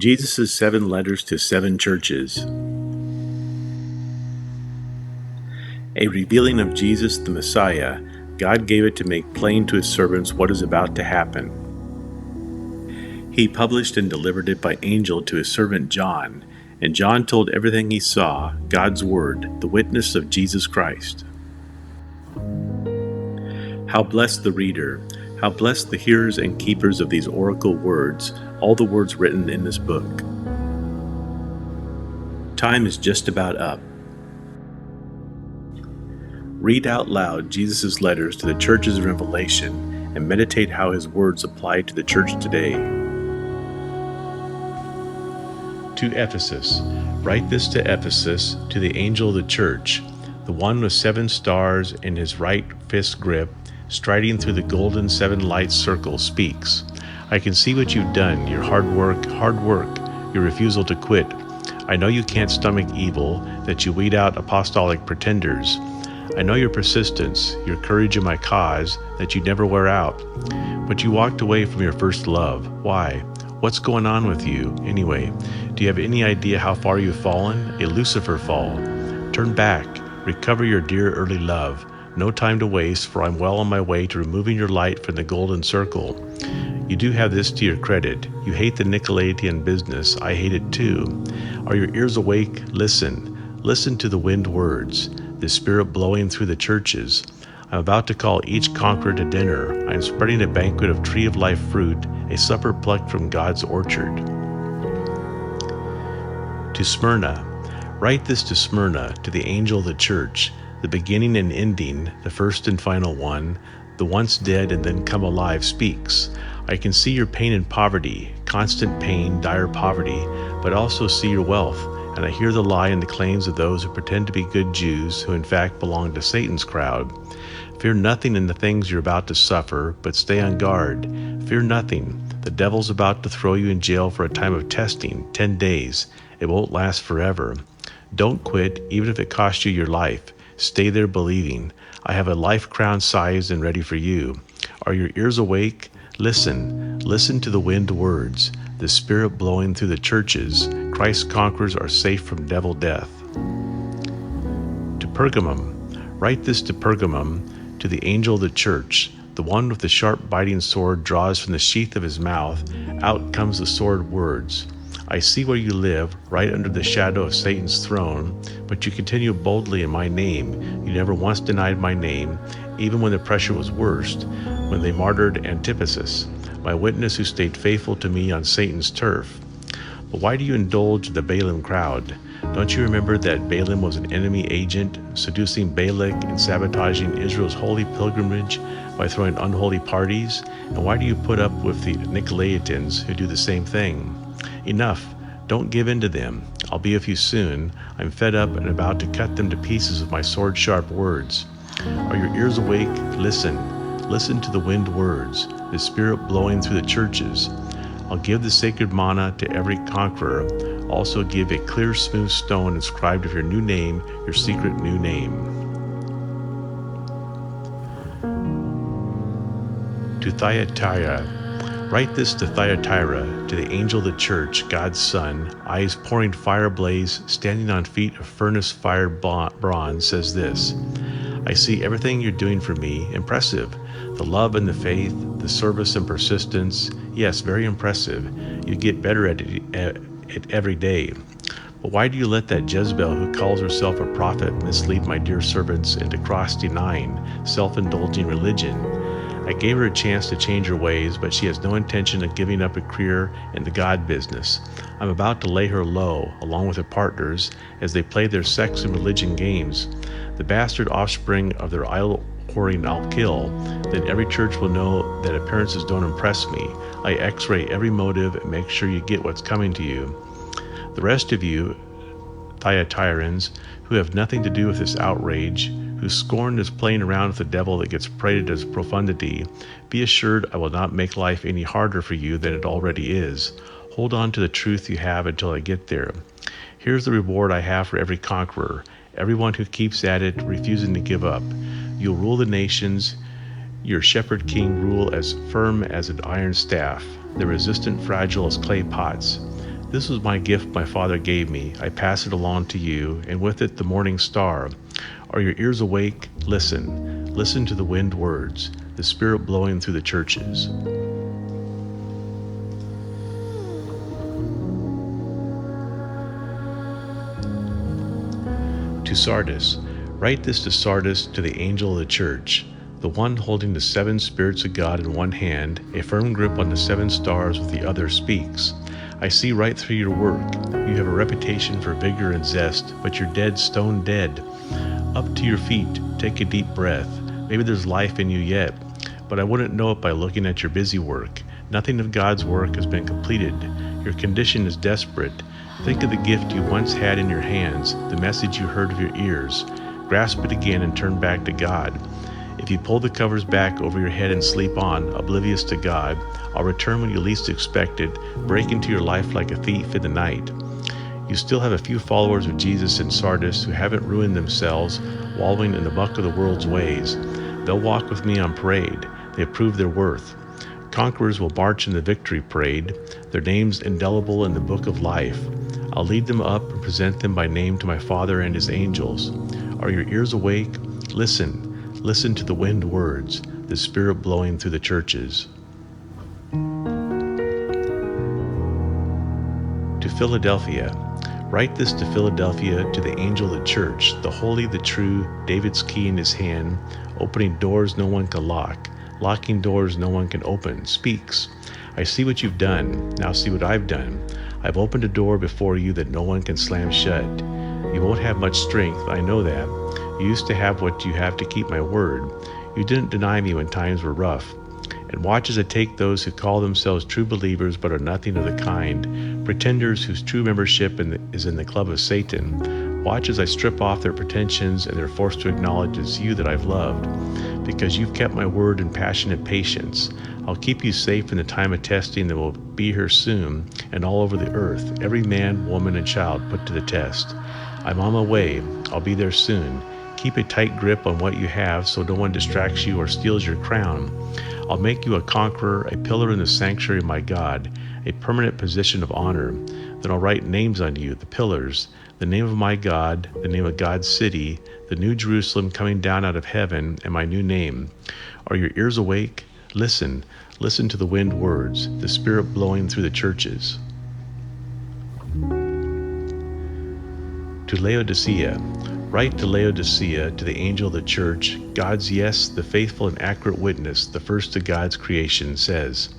Jesus' 7 letters to 7 churches. A revealing of Jesus the Messiah, God gave it to make plain to his servants what is about to happen. He published and delivered it by angel to his servant John, and John told everything he saw, God's word, the witness of Jesus Christ. How blessed the reader, how blessed the hearers and keepers of these oracle words, all the words written in this book. Time is just about up. Read out loud Jesus' letters to the churches of Revelation and meditate how his words apply to the church today. To Ephesus. Write this to Ephesus, to the angel of the church, the one with 7 stars in his right fist grip, striding through the golden 7 light circle, speaks. I can see what you've done, your hard work, your refusal to quit. I know you can't stomach evil, that you weed out apostolic pretenders. I know your persistence, your courage in my cause, that you never wear out. But you walked away from your first love. Why? What's going on with you, anyway? Do you have any idea how far you've fallen? A Lucifer fall. Turn back. Recover your dear early love. No time to waste, for I'm well on my way to removing your light from the golden circle. You do have this to your credit. You hate the Nicolaitan business. I hate it too. Are your ears awake? Listen. Listen to the wind words, the Spirit blowing through the churches. I'm about to call each conqueror to dinner. I'm spreading a banquet of tree of life fruit, a supper plucked from God's orchard. To Smyrna. Write this to Smyrna, to the angel of the church, the beginning and ending, the first and final one, the once dead and then come alive, speaks. I can see your pain and poverty, constant pain, dire poverty, but also see your wealth, and I hear the lie and the claims of those who pretend to be good Jews who in fact belong to Satan's crowd. Fear nothing in the things you're about to suffer, but stay on guard. Fear nothing. The devil's about to throw you in jail for a time of testing, 10 days. It won't last forever. Don't quit, even if it costs you your life. Stay there believing. I have a life crown sized and ready for you. Are your ears awake? Listen. Listen to the wind words, the Spirit blowing through the churches. Christ's conquerors are safe from devil death. To Pergamum. Write this to Pergamum, to the angel of the church. The one with the sharp biting sword draws from the sheath of his mouth. Out comes the sword words. I see where you live, right under the shadow of Satan's throne, but you continue boldly in my name. You never once denied my name, even when the pressure was worst, when they martyred Ephesus, my witness who stayed faithful to me on Satan's turf. But why do you indulge the Balaam crowd? Don't you remember that Balaam was an enemy agent, seducing Balak and sabotaging Israel's holy pilgrimage by throwing unholy parties? And why do you put up with the Nicolaitans who do the same thing? Enough. Don't give in to them. I'll be with you soon. I'm fed up and about to cut them to pieces with my sword-sharp words. Are your ears awake? Listen. Listen to the wind words, the Spirit blowing through the churches. I'll give the sacred manna to every conqueror. Also give a clear, smooth stone inscribed with your new name, your secret new name. To Thyatira. Write this to Thyatira, to the angel of the church, God's Son, eyes pouring fire ablaze, standing on feet of furnace-fired bronze, says this. I see everything you're doing for me. Impressive. The love and the faith, the service and persistence. Yes, very impressive. You get better at it every day. But why do you let that Jezebel who calls herself a prophet mislead my dear servants into cross-denying, self-indulging religion? I gave her a chance to change her ways, but she has no intention of giving up a career in the God business. I'm about to lay her low, along with her partners, as they play their sex and religion games. The bastard offspring of their idol-whoring I'll kill. Then every church will know that appearances don't impress me. I x-ray every motive and make sure you get what's coming to you. The rest of you, Thyatirans, who have nothing to do with this outrage, whose scorn is playing around with the devil that gets paraded as profundity, be assured I will not make life any harder for you than it already is. Hold on to the truth you have until I get there. Here's the reward I have for every conqueror, everyone who keeps at it, refusing to give up. You'll rule the nations, your shepherd king rule as firm as an iron staff, the resistant fragile as clay pots. This was my gift my Father gave me. I pass it along to you, and with it the morning star. Are your ears awake? Listen. Listen to the wind words, the Spirit blowing through the churches. To Sardis. Write this to Sardis, to the angel of the church, the one holding the 7 spirits of God in one hand, a firm grip on the 7 stars with the other speaks. I see right through your work. You have a reputation for vigor and zest, but you're dead, stone dead. Up to your feet, take a deep breath. Maybe there's life in you yet, but I wouldn't know it by looking at your busy work. Nothing of God's work has been completed. Your condition is desperate. Think of the gift you once had in your hands, the message you heard of your ears. Grasp it again and turn back to God. If you pull the covers back over your head and sleep on, oblivious to God, I'll return when you least expect it, break into your life like a thief in the night. You still have a few followers of Jesus in Sardis who haven't ruined themselves, wallowing in the muck of the world's ways. They'll walk with me on parade. They prove their worth. Conquerors will march in the victory parade, their names indelible in the book of life. I'll lead them up and present them by name to my Father and his angels. Are your ears awake? Listen. Listen to the wind words, the Spirit blowing through the churches. To Philadelphia. Write this to Philadelphia, to the angel of the church, the holy, the true, David's key in his hand, opening doors no one can lock, locking doors no one can open, speaks. I see what you've done. Now see what I've done. I've opened a door before you that no one can slam shut. You won't have much strength, I know that. You used to have what you have to keep my word. You didn't deny me when times were rough. And watch as I take those who call themselves true believers but are nothing of the kind, pretenders whose true membership is in the club of Satan. Watch as I strip off their pretensions and they're forced to acknowledge it's you that I've loved. Because you've kept my word in passionate patience, I'll keep you safe in the time of testing that will be here soon, and all over the earth, every man, woman, and child put to the test. I'm on my way. I'll be there soon. Keep a tight grip on what you have so no one distracts you or steals your crown. I'll make you a conqueror, a pillar in the sanctuary of my God, a permanent position of honor. Then I'll write names on you, the pillars, the name of my God, the name of God's city, the new Jerusalem coming down out of heaven, and my new name. Are your ears awake? Listen. Listen to the wind words, the Spirit blowing through the churches. To Laodicea. Write to Laodicea, to the angel of the church, God's yes, the faithful and accurate witness, the first of God's creation, says,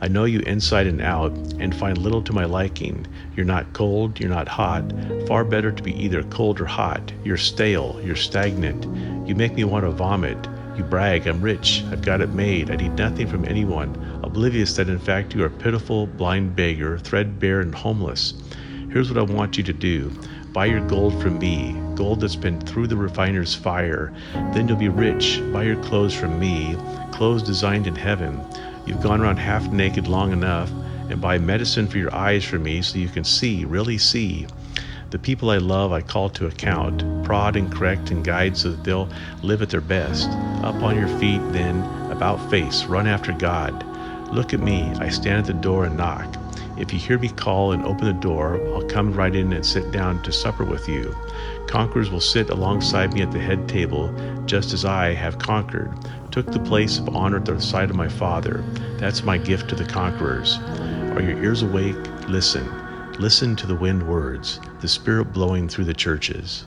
I know you inside and out, and find little to my liking. You're not cold, you're not hot. Far better to be either cold or hot. You're stale, you're stagnant. You make me want to vomit. You brag, I'm rich, I've got it made, I need nothing from anyone, oblivious that in fact you are a pitiful, blind beggar, threadbare and homeless. Here's what I want you to do. Buy your gold from me, gold that's been through the refiner's fire. Then you'll be rich. Buy your clothes from me, clothes designed in heaven. You've gone around half naked long enough, and buy medicine for your eyes from me so you can see, really see. The people I love I call to account, prod and correct and guide so that they'll live at their best. Up on your feet then, about face, run after God. Look at me, I stand at the door and knock. If you hear me call and open the door, I'll come right in and sit down to supper with you. Conquerors will sit alongside me at the head table, just as I have conquered, took the place of honor at the side of my Father. That's my gift to the conquerors. Are your ears awake? Listen. Listen to the wind words, the Spirit blowing through the churches.